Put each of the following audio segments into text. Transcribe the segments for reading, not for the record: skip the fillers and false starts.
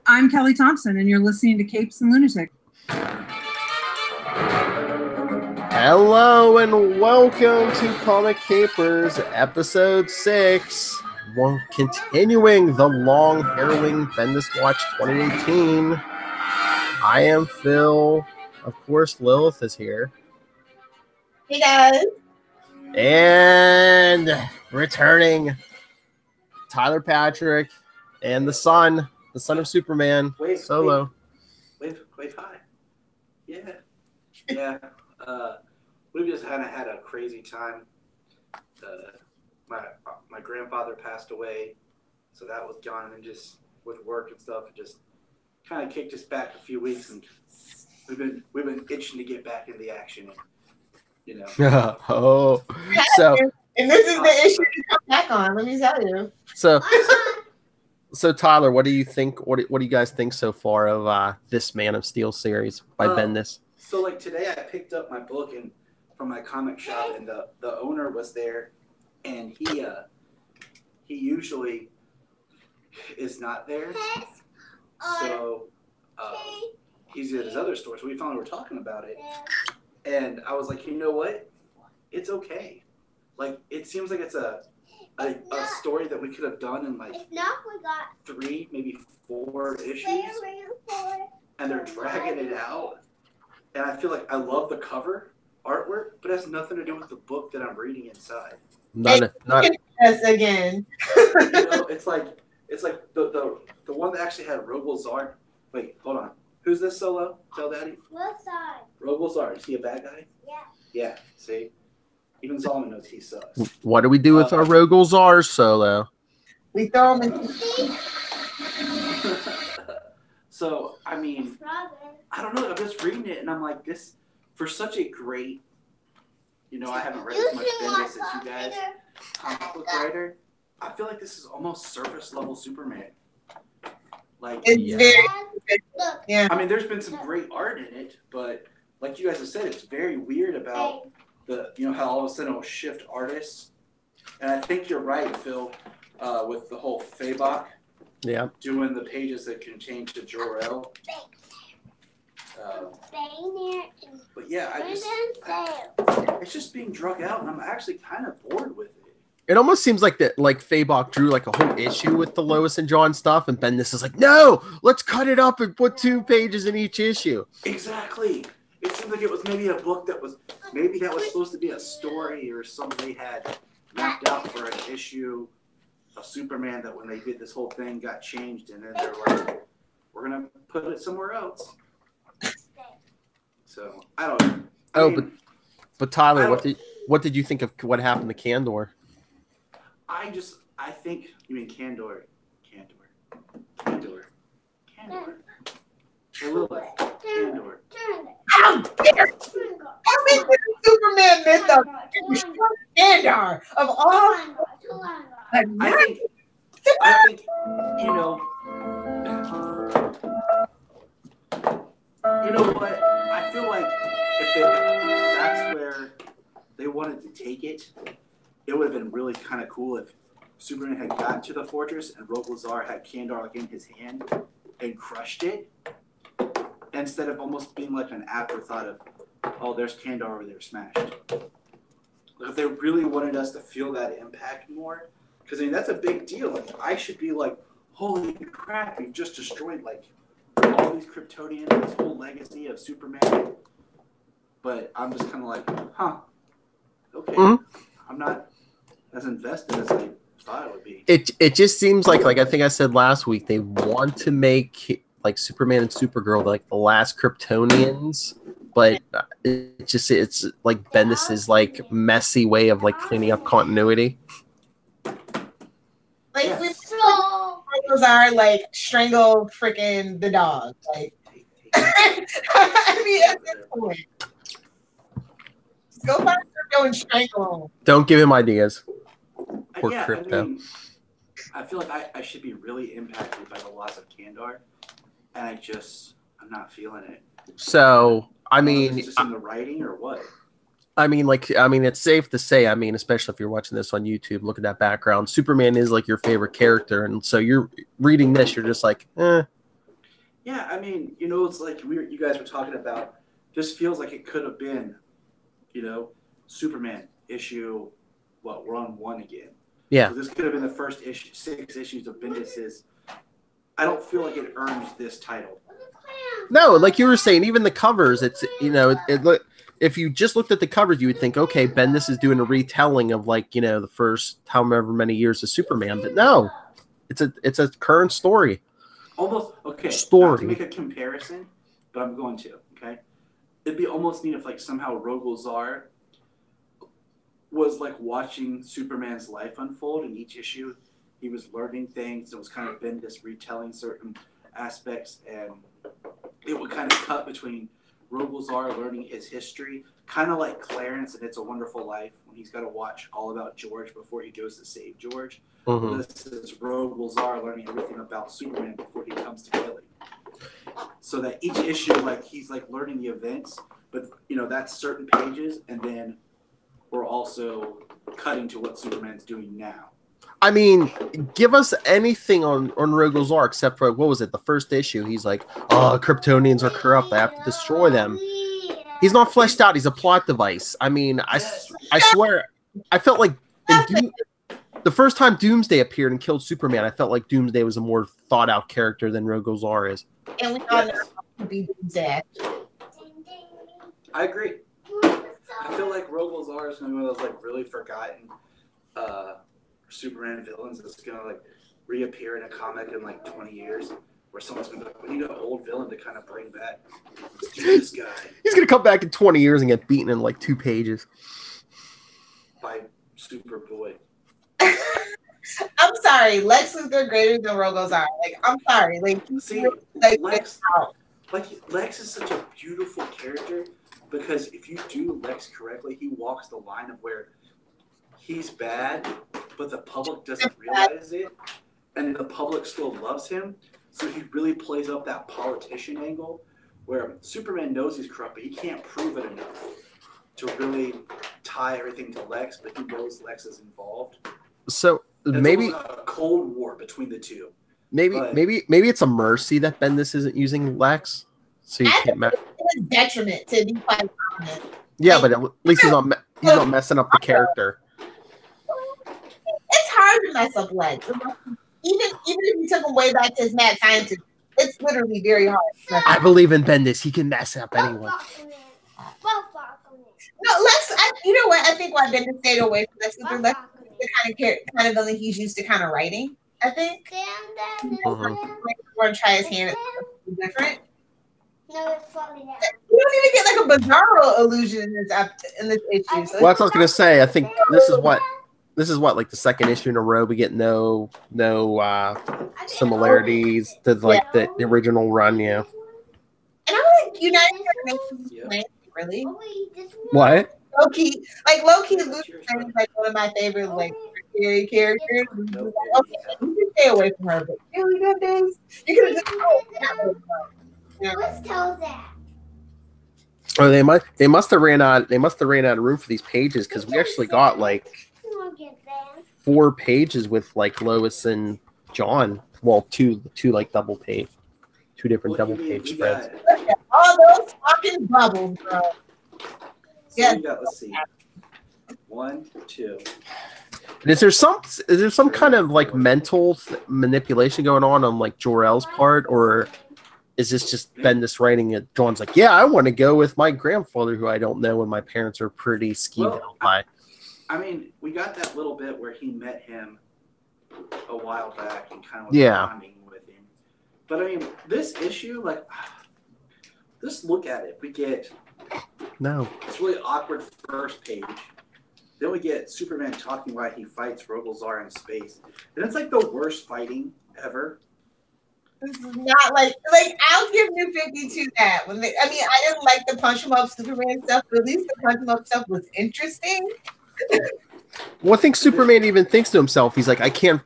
I'm Kelly Thompson, and you're listening to Capes and Lunatics. Hello and welcome to Comic Capers, episode 6. We're continuing the long, harrowing Bendis Watch 2018. I am Phil. Of course, Lilith is here. Hey guys. And returning, Tyler Patrick and the son of Superman, Solo. Wave hi. Yeah. We've just kind of had a crazy time. My grandfather passed away, so that was gone, and just with work and stuff, it just kind of kicked us back a few weeks, and we've been itching to get back in the action, and, you know. And this is the issue to come back on. Let me tell you. So Tyler, what do you think? What do you guys think so far of this Man of Steel series by Bendis? So like today, I picked up my book from my comic shop, and the owner was there, and he usually is not there. So he's at his other store. So we finally were talking about it, and I was like, you know what? It's okay. Like it seems like it's a story that we could have done in like 3, maybe 4 issues, and they're dragging it out. And I feel like I love the cover artwork, but it has nothing to do with the book that I'm reading inside. Not again. You know, it's like the one that actually had Rogelzar. Wait, hold on. Who's this Solo? Tell Daddy. Rogelzar. Is he a bad guy? Yeah. Yeah. See, even Solomon knows he sucks. What do we do with our Rogelzar, Solo? We throw him in. So I mean, I don't know. I'm just reading it, and I'm like, this for such a great. You know, I haven't read as much Bendis as you guys. Comic book writer. I feel like this is almost surface level Superman. Like, It's very. Yeah. I mean, there's been some great art in it, but like you guys have said, it's very weird about how all of a sudden it'll shift artists. And I think you're right, Phil, with the whole Fabok. Yeah. Doing the pages that can change to Jor-El. But yeah, it's just being drug out, and I'm actually kind of bored with it. It almost seems like that, like Fabok drew like a whole issue with the Lois and John stuff, and Bendis is like, no, let's cut it up and put 2 pages in each issue. Exactly. It seemed like it was maybe a book that was supposed to be a story or something they had mapped out for an issue of Superman that when they did this whole thing got changed, and then they're like, we're gonna put it somewhere else. So I don't know. But Tyler, what did you think of what happened to Kandor? I think you mean Kandor. Hey, Lilith. Kandor. How dare you? How many Superman myth of Kandor of all? I think you know what? I feel like if that's where they wanted to take it, it would have been really kind of cool if Superman had gotten to the fortress and Rogelzar had Kandor like in his hand and crushed it, instead of almost being like an afterthought of, oh, there's Kandor over there smashed. Like if they really wanted us to feel that impact more, because I mean that's a big deal. Like I should be like, holy crap, you've just destroyed like all these Kryptonians, this whole legacy of Superman. But I'm just kind of like, okay. Mm-hmm. I'm not as invested as I thought it would be. It just seems like I think I said last week, they want to make like Superman and Supergirl like the last Kryptonians, but it's like Bendis's like messy way of like cleaning up continuity. Like those are like strangle freaking the dog. Like I mean at this point. Go find Crypto and strangle him. Don't give him ideas. Poor Crypto. I mean, I feel like I should be really impacted by the loss of Kandor, and I'm not feeling it. So I mean, is this in the writing or what? I mean, it's safe to say, I mean, especially if you're watching this on YouTube, look at that background. Superman is like your favorite character, and so you're reading this, you're just like, Yeah, I mean, it's like you guys were talking about. This feels like it could have been, Superman issue. What, we're on 1 again. Yeah. So this could have been the first 6 issues of Bendis's. I don't feel like it earns this title. No, like you were saying, even the covers, it's if you just looked at the covers, you would think, okay, Bendis is doing a retelling of the first however many years of Superman, but no, it's a current story. Almost okay. Story. Not to make a comparison, but I'm going to. Okay, it'd be almost neat if somehow Rogolzar was watching Superman's life unfold in each issue. He was learning things. It was kind of Bendis retelling certain aspects, and it would kind of cut between Rogolzar learning his history, kind of like Clarence in It's a Wonderful Life, when he's got to watch all about George before he goes to save George. Mm-hmm. This is Rogolzar learning everything about Superman before he comes to kill him. So that each issue, he's learning the events, but that's certain pages, and then we're also cutting to what Superman's doing now. I mean, give us anything on Rogolzar except for, what was it, the first issue? He's like, oh, Kryptonians are corrupt. I have to destroy them. He's not fleshed out. He's a plot device. I mean, I swear, I felt like the first time Doomsday appeared and killed Superman, I felt like Doomsday was a more thought-out character than Rogolzar is. And we all know how to be Doomsday. I agree. I feel like Rogolzar is one of those really forgotten Superman villains that's gonna reappear in a comic in 20 years, where someone's gonna be like, we need an old villain to kind of bring back. Let's do this guy. He's gonna come back in 20 years and get beaten in 2 pages by Superboy. I'm sorry, Lex is greater than Rogolzar. I'm sorry. See, Lex is such a beautiful character, because if you do Lex correctly, he walks the line of where he's bad, but the public doesn't realize it, and the public still loves him. So he really plays up that politician angle, where Superman knows he's corrupt, but he can't prove it enough to really tie everything to Lex, but he knows Lex is involved. So maybe a cold war between the two. Maybe it's a mercy that Bendis isn't using Lex, so you can't. It's a detriment, to be quite honest. Yeah, but at least he's not messing up the character. It's hard to mess up Lex. Even if you took him way back to his mad scientist, it's literally very hard. I believe in Bendis. He can mess up anyone. No, Lex. You know what? I think why Bendis stayed away from Lex is Lex is the kind of villain he's used to kind of writing. I think. Or try his hand at something different. No, it's falling down. You don't even get a Bizarro illusion in this issue. So well, that's what I was gonna say. I think this is what the second issue in a row we get no similarities to the original run. Yeah. And I'm United Nations really. What? Low-key, Lucifer is one of my favorite scary characters. Okay, you can stay away from her, but really good days. You could have just Let's tell that. Oh, they must have ran out of room for these pages, because we actually got 4 pages with Lois and John. Well, two double page, 2 different double page spreads. All those fucking bubbles, bro. So yeah. Let's see. 1, 2. And is there some kind of mental manipulation going on Jor-El's part, or is this just Bendis writing it? John's yeah, I want to go with my grandfather, who I don't know, and my parents are pretty schemed out by. I mean, we got that little bit where he met him a while back and kind of was bonding with him. But I mean, this issue, just look at it. We get it's really awkward first page. Then we get Superman talking why he fights Rogolzar in space, and it's the worst fighting ever. This is not I'll give New 52 that. I didn't like the punch 'em up Superman stuff, but at least the punch 'em up stuff was interesting. Well, I think Superman even thinks to himself, he's I can't,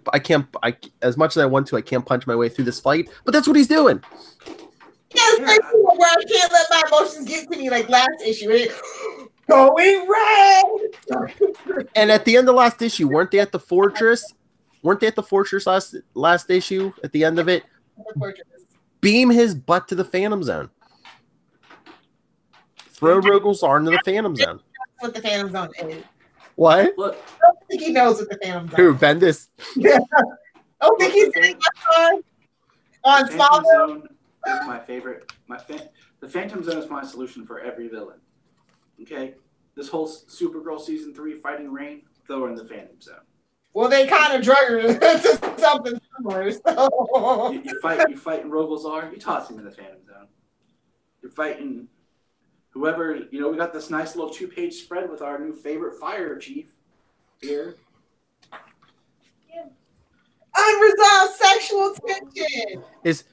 as much as I want to, I can't punch my way through this fight. But that's what he's doing. Yes, where I can't let my emotions get to me last issue. Going red. And at the end of last issue, weren't they at the fortress? Last issue at the end of it? The fortress. Beam his butt to the Phantom Zone. Throw Rogolzar into the Phantom Zone. That's what the Phantom Zone is. What? Look, I don't think he knows what the Phantom Zone Who? is. Bendis? Yeah. I don't think he's saying on the Phantom Smallville. Zone is my favorite. The Phantom Zone is my solution for every villain. Okay? This whole Supergirl Season 3 fighting Reign, throw her in the Phantom Zone. Well, they kind of drug her to something similar. So. You fighting Rogolzar, you toss him in the Phantom Zone. You're fighting whoever, we got this nice little 2-page spread with our new favorite fire chief here. Unresolved sexual tension. Is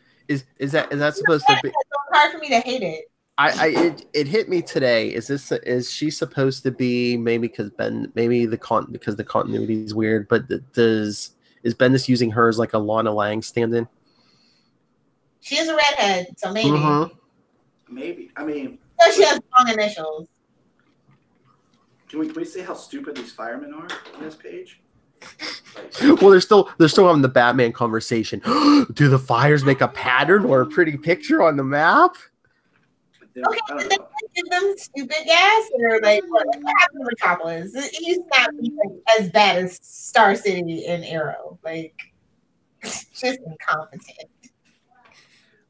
that supposed to be? It's so hard for me to hate it. It hit me today. Is she supposed to be maybe because the continuity is weird, but is Bendis using her as like a Lana Lang stand-in? She is a redhead, so maybe. Mm-hmm. Maybe. I mean, So she has long initials. can we say how stupid these firemen are on this page? Well, they're still having the Batman conversation. Do the fires make a pattern or a pretty picture on the map? Okay, but they give them stupid gas, or like what happened to Metropolis? It used to not be like, as bad as Star City and Arrow. Like, just incompetent.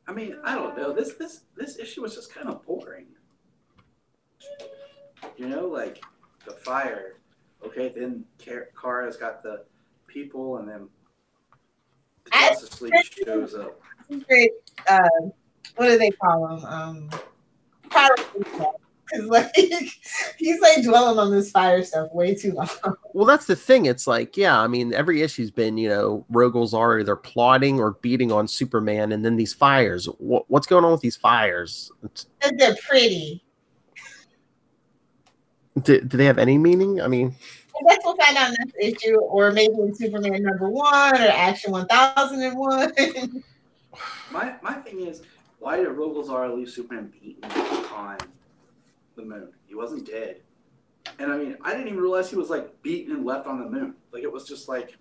I mean, I don't know. This issue was just kind of boring. Like the fire. Okay, then Kara's got the people, and then the Justice League shows up. Great. What do they call them? Because like he's like dwelling on this fire stuff way too long. Well, that's the thing. It's like, yeah, I mean, every issue's been, Rogolzar either plotting or beating on Superman, and then these fires. What's going on with these fires? They're pretty. Do they have any meaning? I mean, I guess we'll find out in this issue, or maybe in Superman #1 or Action 1001. My thing is, why did Rogolzar leave Superman beaten on the moon? He wasn't dead. And I mean, I didn't even realize he was like beaten and left on the moon. Like it was just like.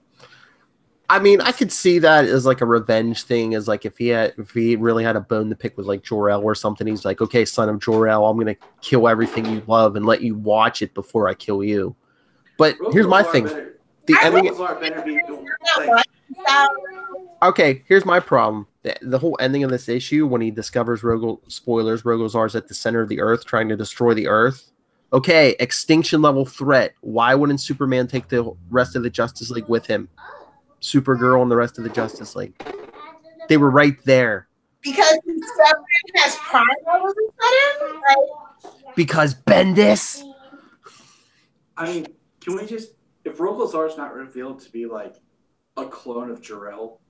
I mean, I could see that as like a revenge thing, as like if he really had a bone to pick with like Jor-El or something, he's like, okay, son of Jor-El, I'm gonna kill everything you love and let you watch it before I kill you. But here's my thing. The ending. Okay, here's my problem. The whole ending of this issue, when he discovers Rogolzar's at the center of the Earth, trying to destroy the Earth. Okay, extinction level threat. Why wouldn't Superman take the rest of the Justice League with him? Supergirl and the rest of the Justice League. They were right there. Because Superman has prime levels instead of because Bendis. I mean, can we just, if Rogolzar's not revealed to be like a clone of Jor-El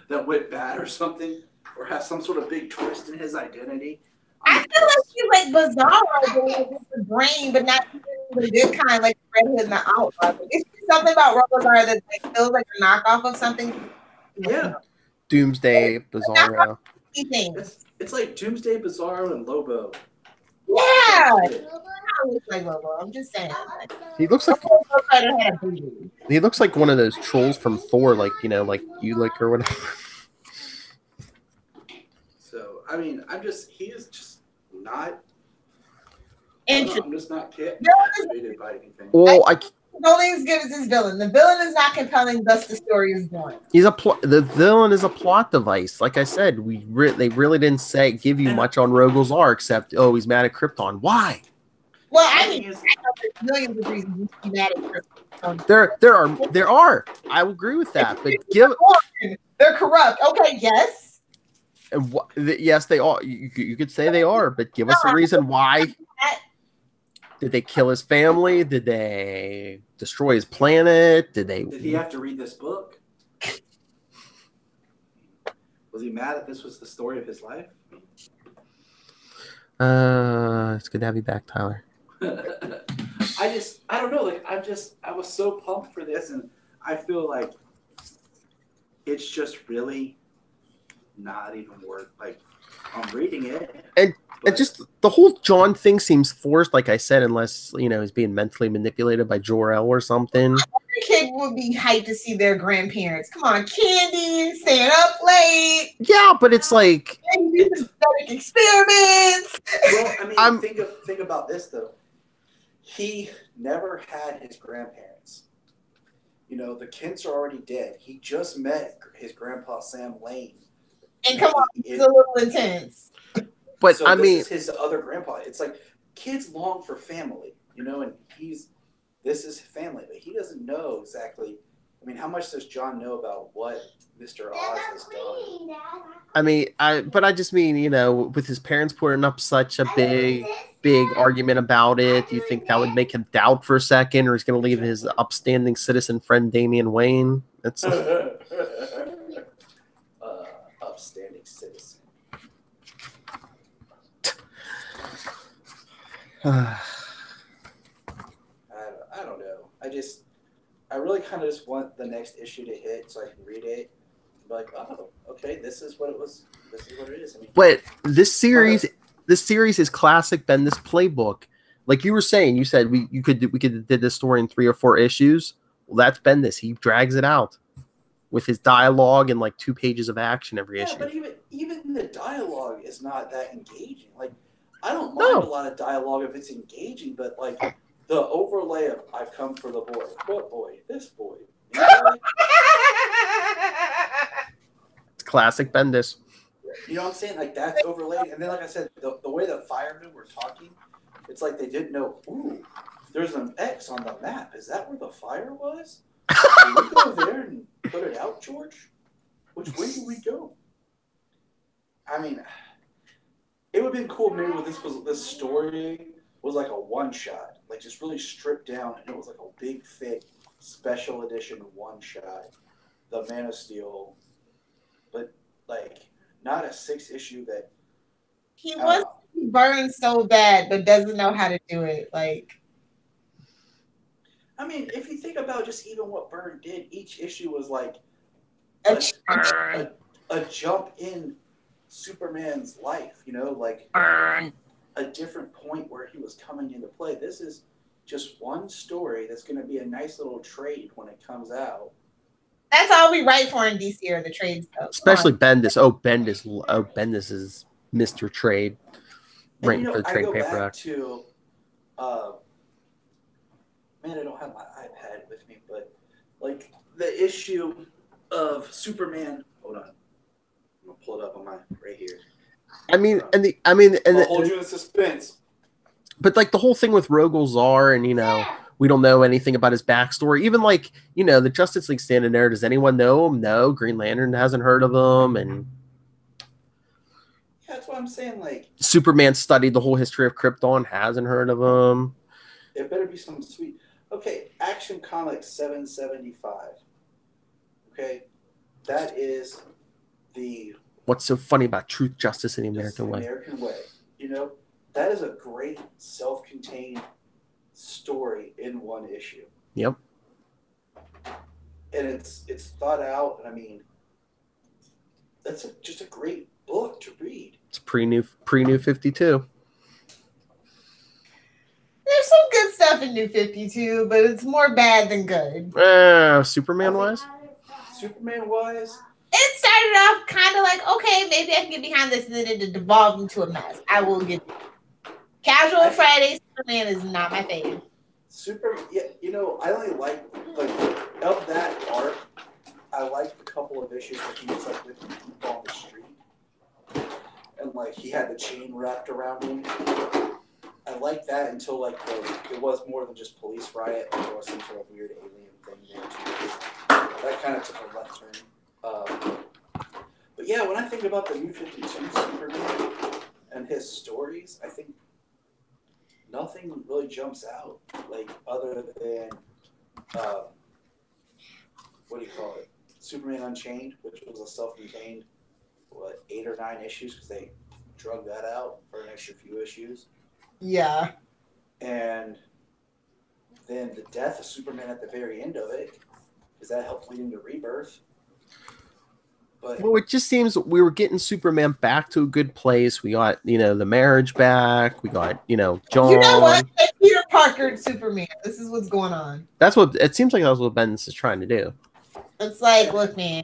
that went bad or something, or has some sort of big twist in his identity? I feel like he's like Bizarro, with the brain, but not the good kind, like Red Hood and the Outlaw. It's something about Rogolzar that like, feels like a knockoff of something. Yeah. Doomsday, Bizarro. It's like Doomsday, Bizarro, and Lobo. Yeah. I look like Lobo. I'm just saying. He looks like one of those trolls from Thor, like like Ulick or whatever. So I mean, he is just not. I'm just not captivated by anything. Well, only as good as his villain. The villain is not compelling, thus the story is boring. The villain is a plot device. Like I said, they really didn't give you much on Rogolzar except he's mad at Krypton. Why? Well, I mean, there's millions of reasons to be mad at Krypton. There are. I will agree with that, but they're corrupt. Okay, yes. And yes, they are. You could say they are, but give us a reason why. Did they kill his family? Did they destroy his planet? Did he have to read this book? Was he mad that this was the story of his life? It's good to have you back, Tyler. I don't know. Like, I was so pumped for this, and I feel like it's just really not even worth, like, I'm reading it. And just the whole John thing seems forced, like I said, unless, he's being mentally manipulated by Jor-El or something. Every kid would be hyped to see their grandparents. Come on, Candy, staying up late. Yeah, but it's like... genetic experiments. Well, I mean, think about this though. He never had his grandparents. You know, the Kents are already dead. He just met his grandpa Sam Lane. And come on, it's a little intense. But so this is his other grandpa. It's like kids long for family, you know, and this is family, but he doesn't know exactly. I mean, how much does John know about what Mr. Oz has done? I mean, I just mean, you know, with his parents putting up such a big argument about it, do you think that would make him doubt for a second, or he's going to leave his upstanding citizen friend Damian Wayne? That's upstanding citizen. I don't know. I really kind of just want the next issue to hit so I can read it. Be like, oh, okay, this is what it was. This is what it is. I mean, but this series is classic Bendis playbook. Like you were saying, you said we could did this story in 3 or 4 issues. Well, that's Bendis. He drags it out with his dialogue and like 2 pages of action every issue. But even the dialogue is not that engaging. Like, I don't mind a lot of dialogue if it's engaging, but like the overlay of "I've come for the boy," what boy? This boy. You know, like, it's classic Bendis. You know what I'm saying? Like that's overlaid, and then like I said, the way the firemen were talking, it's like they didn't know. Ooh, there's an X on the map. Is that where the fire was? Can we go there and put it out, George? Which way do we go? I mean, it would have been cool maybe if this story was like a one shot, like just really stripped down, and it was like a big thick special edition one shot, the Man of Steel, but like not a 6 issue that he wants to burn so bad, but doesn't know how to do it. Like, I mean, if you think about just even what Byrne did, each issue was like a jump in Superman's life, you know, like a different point where he was coming into play. This is just one story that's going to be a nice little trade when it comes out. That's all we write for in DC are the trade stuff. Especially Bendis. Bendis is Mr. Trade. Writing for the trade paperback. To, man, I don't have my iPad with me, but like the issue of Superman. Hold on, I'm gonna pull it up on my right here. I'll hold you in suspense. But like the whole thing with Rogol-Zar, and you know, we don't know anything about his backstory. Even like, you know, the Justice League standing there. Does anyone know him? No. Green Lantern hasn't heard of him, and yeah, that's what I'm saying. Like Superman studied the whole history of Krypton, hasn't heard of him. It better be some sweet. Okay, Action Comics 775. Okay, that is the. What's so funny about Truth, Justice, and the American Way? American Way. You know, that is a great self-contained story in one issue. Yep. And it's thought out, and I mean, that's just a great book to read. It's pre-new 52. There's some good stuff in New 52, but it's more bad than good. Superman-wise? Superman-wise? It started off kind of like, okay, maybe I can get behind this, and then it devolved into a mess. I will give you. Casual Friday Superman is not my favorite. Yeah, you know, I only like of that arc, I liked a couple of issues where he was like with people on the street, and like he had the chain wrapped around him. I liked that until like it was more than just police riot. Like there was some sort of weird alien thing there too. That kind of took a left turn. But yeah, when I think about the New 52 Superman and his stories, I think nothing really jumps out, like other than what do you call it? Superman Unchained, which was a self-contained 8 or 9 issues because they drug that out for an extra few issues. Yeah. And then the death of Superman at the very end of it, because that helped lead into Rebirth. But well, it just seems we were getting Superman back to a good place. We got, you know, the marriage back. We got, you know, John. You know what? Peter Parker Superman. This is what's going on. That's what it seems like. That's what Bendis is trying to do. It's like, look, man,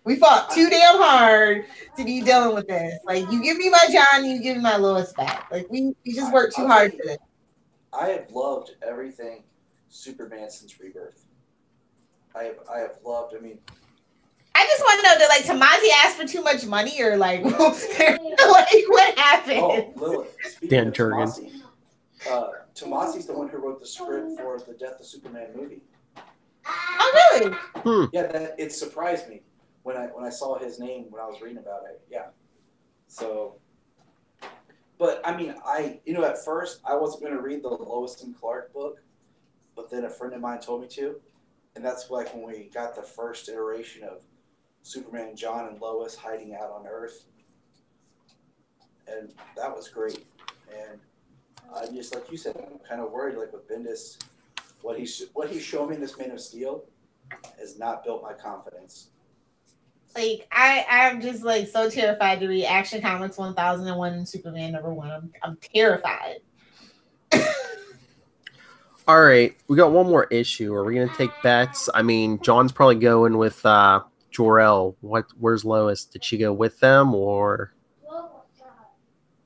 We fought too damn hard to be dealing with this. Like, you give me my John, you give me my Lois back. Like, we just worked too hard for this. I have loved everything Superman since Rebirth. I have loved. I mean, I just want to know, did like Tomasi ask for too much money, or like, like what happened? Oh, Lilith. Dan Jurgens. Tomasi's the one who wrote the script for the Death of Superman movie. Oh, really? Yeah, it surprised me when I saw his name when I was reading about it. Yeah. So, but I mean, at first I wasn't going to read the Lois and Clark book, but then a friend of mine told me to, and that's like when we got the first iteration of Superman, John, and Lois hiding out on Earth, and that was great. And I just, like you said, I'm kind of worried, like with Bendis, what he's showing me in this Man of Steel has not built my confidence. Like I'm just like so terrified to read Action Comics 1001 and Superman #1. I'm terrified. All right, we got one more issue. Are we gonna take bets? I mean, John's probably going with Jor-El. Where's Lois? Did she go with them or?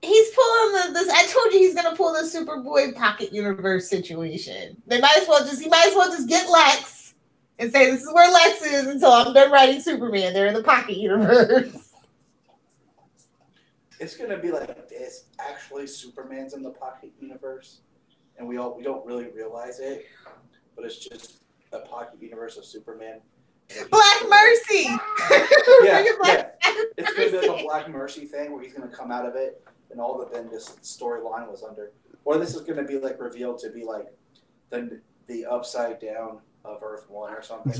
He's pulling this. I told you he's gonna pull the Superboy Pocket Universe situation. He might as well just get Lex and say this is where Lex is until I'm done writing Superman. They're in the Pocket Universe. It's gonna be like this. Actually, Superman's in the Pocket Universe, and we don't really realize it, but it's just a Pocket Universe of Superman. Black Mercy. Yeah. It's gonna be like a Black Mercy thing where he's gonna come out of it, and all the Bendis storyline was under. Or this is gonna be like revealed to be like the upside down of Earth 1 or something.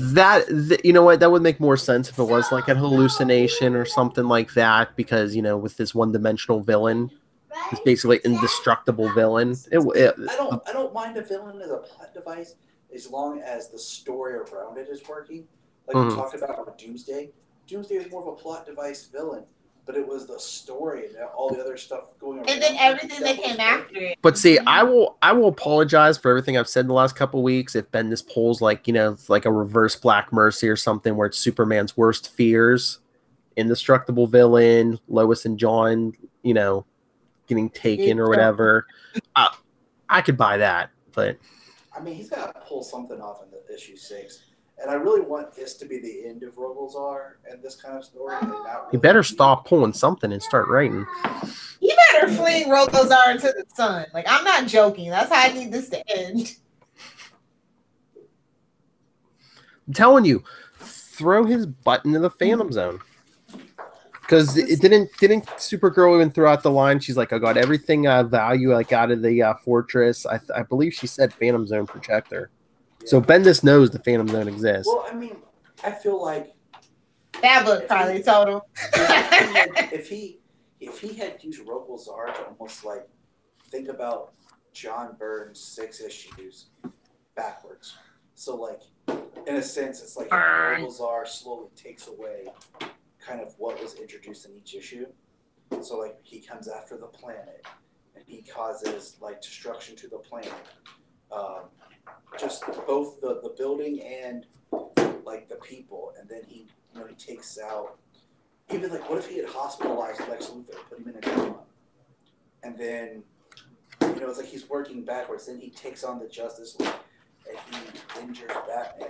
You know what? That would make more sense if it was like a hallucination or something like that, because with this one-dimensional villain, it's basically indestructible villain. I don't mind a villain as a plot device as long as the story around it is working. Like we talked about with Doomsday. Doomsday is more of a plot device villain, but it was the story and all the other stuff going around. And then everything that came after it. But see, I will apologize for everything I've said in the last couple of weeks if Bendis pulls like like a reverse Black Mercy or something where it's Superman's worst fears, indestructible villain, Lois and John, getting taken or whatever. I could buy that, but I mean, he's got to pull something off in the issue 6. And I really want this to be the end of Rogolzar and this kind of story. You better stop pulling something and start writing. You better fling Rogolzar into the sun. Like, I'm not joking. That's how I need this to end. I'm telling you, throw his butt into the Phantom Zone. Because it didn't Supergirl even throw out the line? She's like, I got everything value like out of the fortress. I believe she said Phantom Zone projector. Yeah. So Bendis knows the Phantom Zone exists. Well, I mean, I feel like that book probably told him. if he had used Rogolzar to almost like think about John Byrne's 6 issues backwards. So like in a sense, it's like Rogolzar slowly takes away kind of what was introduced in each issue. So like he comes after the planet and he causes like destruction to the planet. Just both the building and like the people, and then he takes out even like what if he had hospitalized Lex Luthor, put him in a coma, and then it's like he's working backwards. Then he takes on the Justice League and he injures Batman,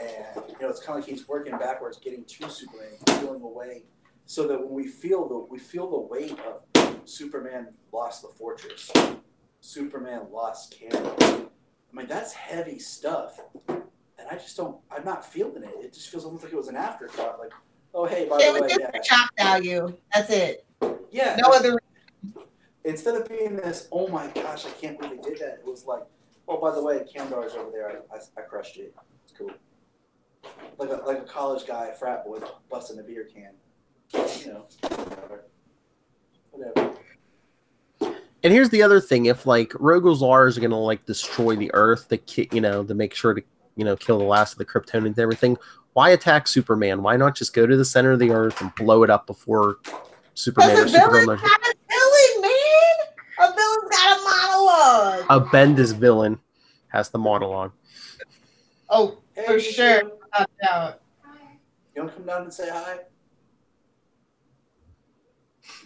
and it's kind of like he's working backwards, getting to Superman, peeling away, so that when we feel the weight of Superman lost the fortress, Superman lost Canada. I mean, that's heavy stuff, and I'm not feeling it. It just feels almost like it was an afterthought. Like, oh, hey, by the way, it was just shock value. That's it. Yeah. No other reason. Instead of being this, oh my gosh, I can't believe they did that. It was like, oh, by the way, Kandar's over there. I crushed it. It's cool. Like a college guy, a frat boy, busting a beer can. Whatever. And here's the other thing: if like Rogolzar is gonna like destroy the Earth, to make sure to kill the last of the Kryptonians and everything, why attack Superman? Why not just go to the center of the Earth and blow it up before Superman or Superman? Not a villain, man. A villain's got a monologue. A Bendis villain has the monologue. Oh, for sure. You want to come down and say hi?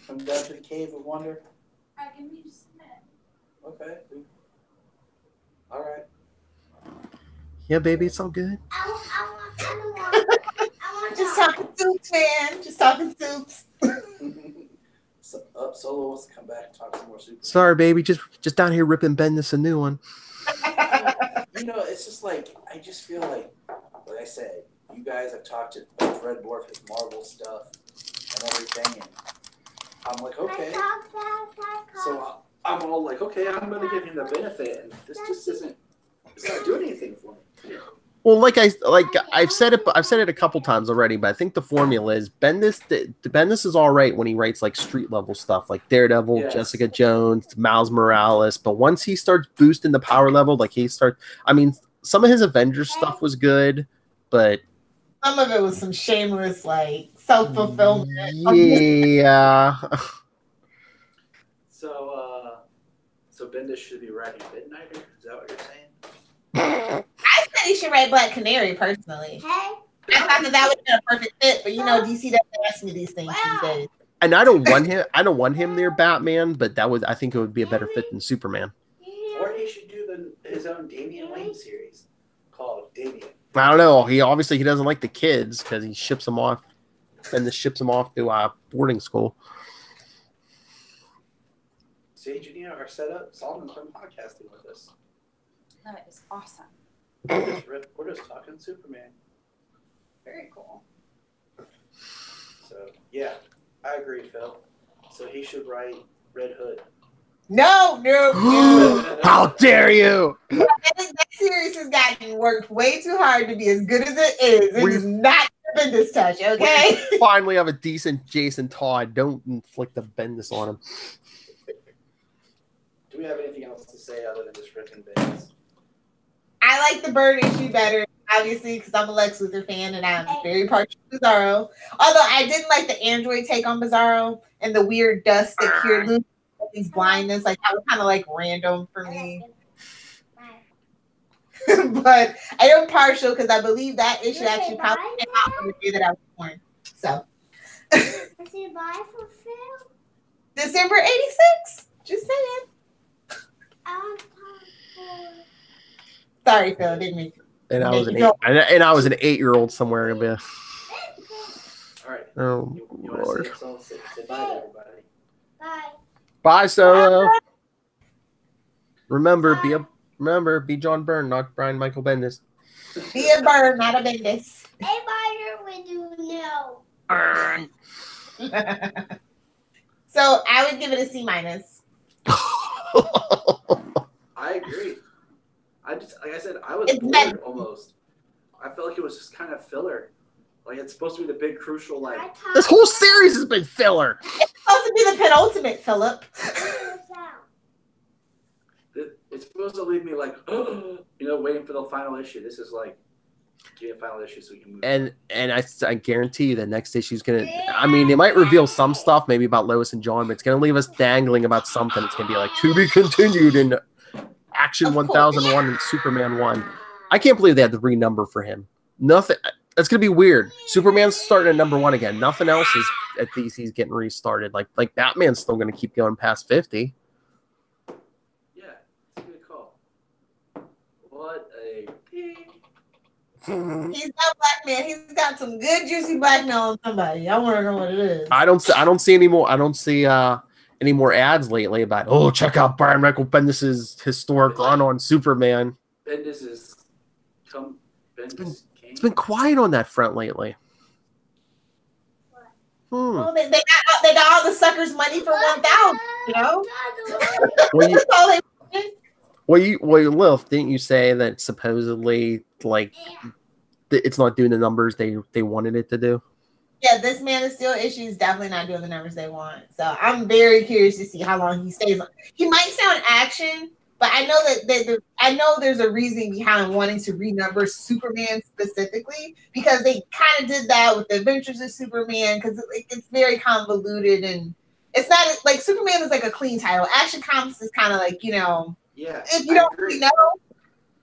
Come down to the Cave of Wonder? I can be just a minute. Okay. All right. Yeah, baby, it's all good. I want Just talking soups, man. Just talking soups. Solo wants to come back and talk some more Superman. Sorry, baby, just down here ripping Bendis a new one. It's just like, I just feel like I said, you guys have talked to Fred Dwarf, his Marvel stuff and everything, and I'm like, okay. So I'm all like, okay, I'm going to give him the benefit, and this just isn't, it's not doing anything for me. Well, I've said it a couple times already, but I think the formula is Bendis is all right when he writes like street level stuff like Daredevil, Yes. Jessica Jones, Miles Morales, but once he starts boosting the power level, some of his Avengers stuff was good, but Some of it was some shameless, like, self-fulfillment. Yeah. So Bendis should be writing Midnighter? Is that what you're saying? I said he should write Black Canary, personally. Hey. I thought that would be a perfect fit, but DC doesn't ask me these things these days. And I don't want him near Batman, but I think it would be a better fit than Superman. Or he should do his own Damian Wayne series called Damian. I don't know. He doesn't like the kids because he ships them off, and ships them off to boarding school. Sage and Nina are set up. Solomon's been podcasting with us. That is awesome. We're just talking Superman. Very cool. So yeah, I agree, Phil. So he should write Red Hood. No. How dare you! That series has gotten worked way too hard to be as good as it is. It is not Bendis touch, okay? We finally have a decent Jason Todd. Don't inflict the Bendis on him. Do we have anything else to say other than just freaking Bendis? I like the Bird issue better, obviously, because I'm a Lex Luthor fan and I'm very partial to Bizarro. Although I didn't like the android take on Bizarro and the weird dust that cured Luthor's blindness. Like, that was kind of like random for me. But I am partial because I believe that issue actually probably came out on the day that I was born. So. December 86? Just saying. Sorry, Phil. Didn't mean to. And I was an 8-year-old somewhere. All right. Oh, You Lord. want to say bye to everybody? Bye. Bye, Solo. Remember, be John Byrne, not Brian Michael Bendis. Be a bird, not a Bendis. Hey, Byron, when you know. Byrne. So I would give it a C-. I agree. Like I said, I was It's bored almost. I felt like it was just kind of filler. Like it's supposed to be the big crucial, like This whole series has been filler. It's supposed to be the penultimate, Philip. it's supposed to leave me like, waiting for the final issue. This is like, get a final issue so we can move. And I guarantee you the next issue is gonna. I mean, it might reveal some stuff, maybe about Lois and John, but it's gonna leave us dangling about something. It's gonna be like to be continued in Action 1001 and Superman 1. I can't believe they had the renumber for him. Nothing. That's gonna be weird. Superman's starting at number 1 again. Nothing else is at DC's getting restarted. Like Batman's still gonna keep going past 50. Yeah, it's a good call. What a He's got blackmail. He's got some good juicy blackmail on somebody. I want to know what it is. I don't see any more. I don't see any more ads lately about check out Brian Michael Bendis' historic run on Superman. Bendis It's been quiet on that front lately. Well, they got all the suckers' money for 1,000. You know. That's all they wanted. Lilith, didn't you say that supposedly it's not doing the numbers they wanted it to do? Yeah, this Man of Steel issue is definitely not doing the numbers they want. So I'm very curious to see how long he stays on. He might sound action, but I know there's a reason behind wanting to renumber Superman specifically, because they kind of did that with the Adventures of Superman, because it's very convoluted and it's not like Superman is like a clean title. Action Comics is kind of like, yeah, if you don't really know,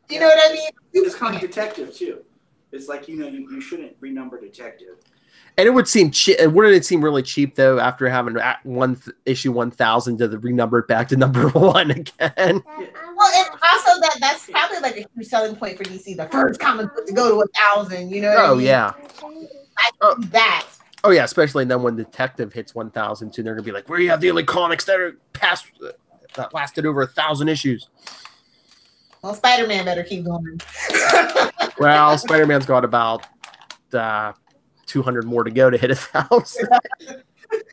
you know what I mean? It's kind of detective too. It's like, you shouldn't renumber Detective. And it would seem wouldn't it seem really cheap though after having issue 1000 to renumber it back to number 1 again? Well, and also that's probably like a huge selling point for DC. The first comic book to go to 1000. You know what I mean? Yeah. That. Oh yeah, especially then when Detective hits 1000 too, they're gonna be like, "We have the only comics that are that lasted over 1000 issues." Well, Spider-Man better keep going. Well, Spider-Man's got about 200 more to go to hit 1000. I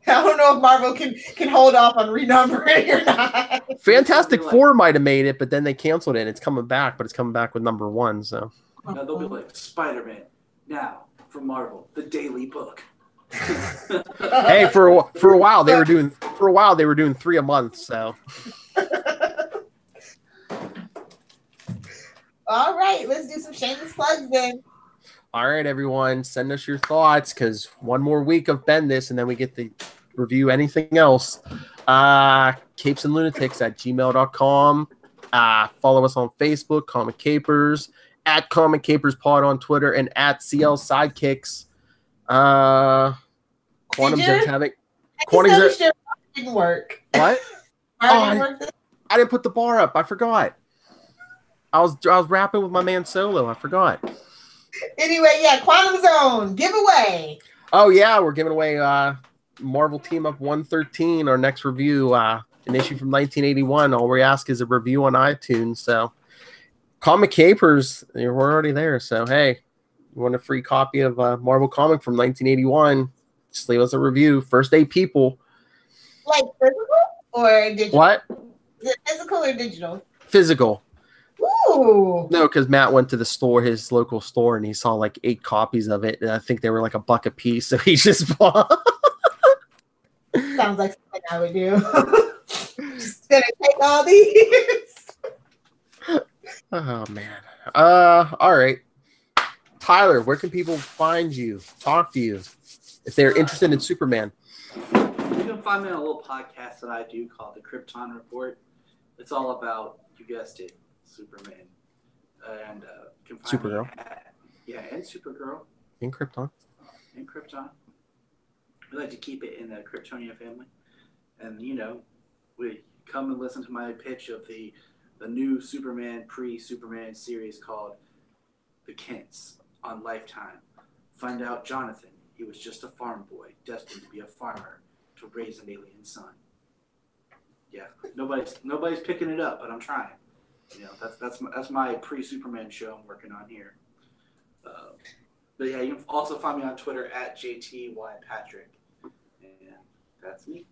don't know if Marvel can hold off on renumbering or not. Fantastic Four might have made it, but then they canceled it. And it's coming back, but it's coming back with number 1. So now they'll be like, Spider-Man now from Marvel, the daily book. Hey, for a while they were doing 3 a month. So all right, let's do some shameless plugs then. all right, everyone, send us your thoughts because one more week of Bendis, and then we get to review anything else. Capes and Lunatics at gmail.com. Follow us on Facebook, Comic Capers, at Comic Capers Pod on Twitter, and at CL Sidekicks. Quantum Zone's having. Quantum Zone didn't work. What? I didn't put the bar up. I forgot. I was rapping with my man Solo. I forgot. Anyway, yeah, Quantum Zone giveaway. Oh yeah, we're giving away Marvel Team Up 113. Our next review, an issue from 1981. All we ask is a review on iTunes. So, Comic Capers, we're already there. So hey, you want a free copy of Marvel comic from 1981? Just leave us a review. First 8 people. Like physical or digital? What? Is it physical or digital? Physical. Ooh. No, because Matt went to the store, his local store, and he saw like 8 copies of it, and I think they were like $1 a piece, so he just bought. Sounds like something I would do. Just gonna take all these. Oh man. All right. Tyler, where can people find you, talk to you, if they're interested in Superman? You can find me on a little podcast that I do called the Krypton Report. It's all about, you guessed it, Superman. And you can find Supergirl. And Supergirl. In Krypton. And Krypton. We like to keep it in the Kryptonian family. And, we come and listen to my pitch of the new Superman, pre-Superman series called The Kents on Lifetime. Find out Jonathan, he was just a farm boy, destined to be a farmer to raise an alien son. Yeah, nobody's picking it up, but I'm trying. That's my pre-Superman show I'm working on here. But yeah, you can also find me on Twitter at JTYPatrick. And that's me.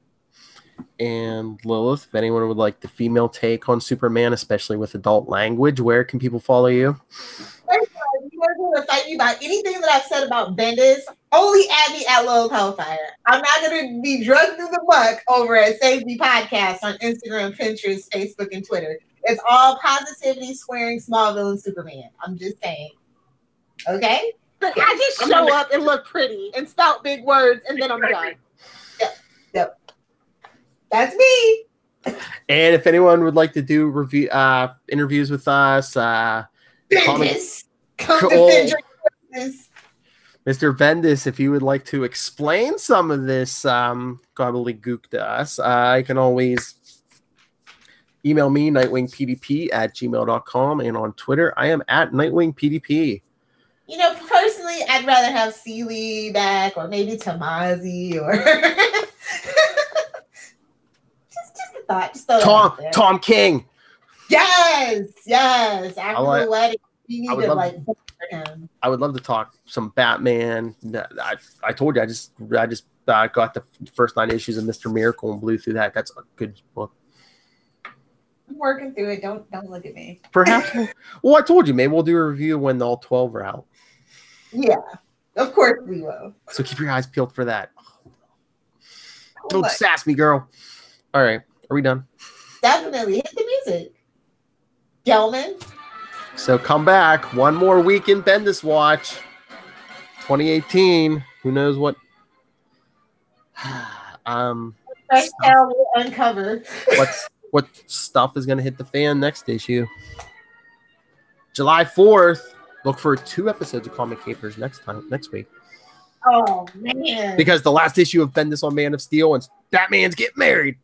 And Lilith, if anyone would like the female take on Superman, especially with adult language, where can people follow you? First of all, if you want to fight me about anything that I've said about Bendis, only add me at Lilith Hellfire. I'm not going to be drugged through the muck over at Save Me Podcast on Instagram, Pinterest, Facebook, and Twitter. It's all positivity, swearing, Smallville, and Superman. I'm just saying. Okay? I just show up and look pretty and spout big words, and then I'm done. Yep. That's me. And if anyone would like to do review interviews with us, Bendis, come defend your business. Mr. Bendis, if you would like to explain some of this gobbledygook to us, you can always email me, nightwingpdp@gmail.com, and on Twitter, I am at nightwingpdp. Personally, I'd rather have Seeley back, or maybe Tamazi, or just a thought. Just Tom King. Yes. After the wedding, we need to book for him. I would love to talk some Batman. I told you, I just got the first 9 issues of Mr. Miracle and blew through that. That's a good book. I'm working through it. Don't look at me. Perhaps. Well, I told you, maybe we'll do a review when all 12 are out. Yeah, of course we will. So keep your eyes peeled for that. Don't sass me, girl. All right, are we done? Definitely. Hit the music, gentlemen. So come back. One more week in Bendis Watch. 2018. Who knows what? Fresh tale will uncover. What stuff is going to hit the fan next issue? July 4th. look for 2 episodes of Comic Capers next week. Oh man! Because the last issue of Bendis on Man of Steel and Batman's getting married.